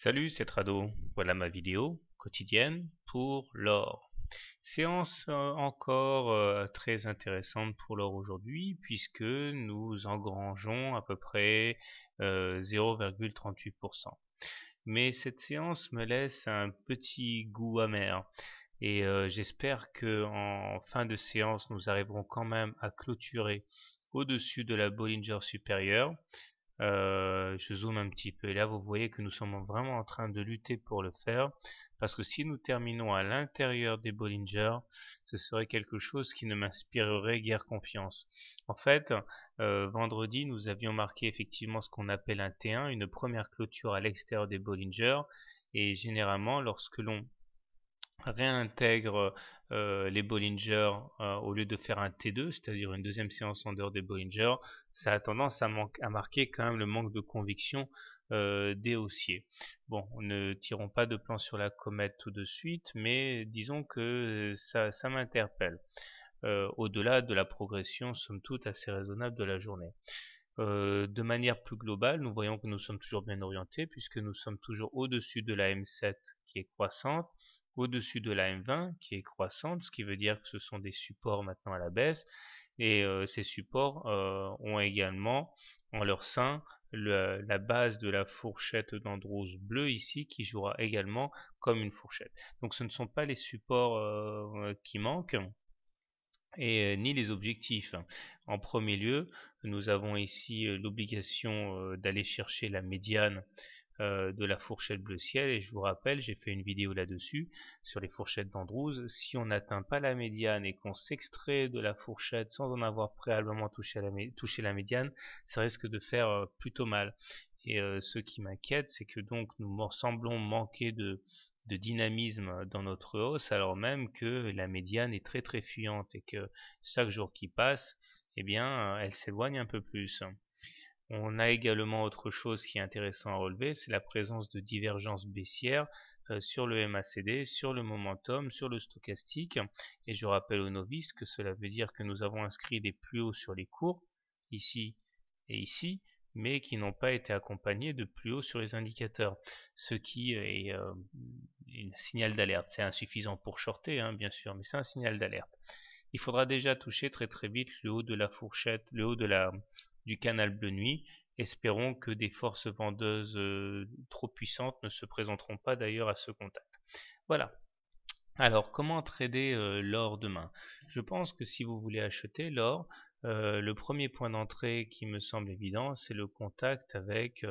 Salut, c'est Trado. Voilà ma vidéo quotidienne pour l'or. Séance encore très intéressante pour l'or aujourd'hui puisque nous engrangeons à peu près 0,38%. Mais cette séance me laisse un petit goût amer et j'espère que en fin de séance nous arriverons quand même à clôturer au-dessus de la Bollinger supérieure. Je zoome un petit peu et là vous voyez que nous sommes vraiment en train de lutter pour le faire parce que si nous terminons à l'intérieur des Bollinger, ce serait quelque chose qui ne m'inspirerait guère confiance. En fait, vendredi nous avions marqué effectivement ce qu'on appelle un T1, une première clôture à l'extérieur des Bollinger, et généralement lorsque l'on réintègre les Bollinger au lieu de faire un T2, c'est-à-dire une deuxième séance en dehors des Bollinger, ça a tendance à marquer quand même le manque de conviction des haussiers. Bon, ne tirons pas de plan sur la comète tout de suite, mais disons que ça m'interpelle. Au-delà de la progression, somme toute, assez raisonnable de la journée. De manière plus globale, nous voyons que nous sommes toujours bien orientés puisque nous sommes toujours au-dessus de la M7 qui est croissante, au-dessus de la M20 qui est croissante, ce qui veut dire que ce sont des supports maintenant à la baisse, et ces supports ont également en leur sein la base de la fourchette d'Androse bleue ici qui jouera également comme une fourchette. Donc ce ne sont pas les supports qui manquent, et ni les objectifs. En premier lieu, nous avons ici l'obligation d'aller chercher la médiane de la fourchette bleu ciel, et je vous rappelle, j'ai fait une vidéo là-dessus sur les fourchettes d'Andrews. Si on n'atteint pas la médiane et qu'on s'extrait de la fourchette sans en avoir préalablement touché la médiane, ça risque de faire plutôt mal. Et ce qui m'inquiète, c'est que donc nous semblons manquer de dynamisme dans notre hausse, alors même que la médiane est très très fuyante et que chaque jour qui passe, eh bien, elle s'éloigne un peu plus. On a également autre chose qui est intéressant à relever, c'est la présence de divergences baissières sur le MACD, sur le momentum, sur le stochastique. Et je rappelle aux novices que cela veut dire que nous avons inscrit des plus hauts sur les cours, ici et ici, mais qui n'ont pas été accompagnés de plus hauts sur les indicateurs, ce qui est un signal d'alerte. C'est insuffisant pour shorter, hein, bien sûr, mais c'est un signal d'alerte. Il faudra déjà toucher très très vite le haut de la fourchette, le haut du canal bleu nuit. Espérons que des forces vendeuses trop puissantes ne se présenteront pas d'ailleurs à ce contact. Voilà. Alors, comment trader l'or demain? Je pense que si vous voulez acheter l'or, le premier point d'entrée qui me semble évident, c'est le contact avec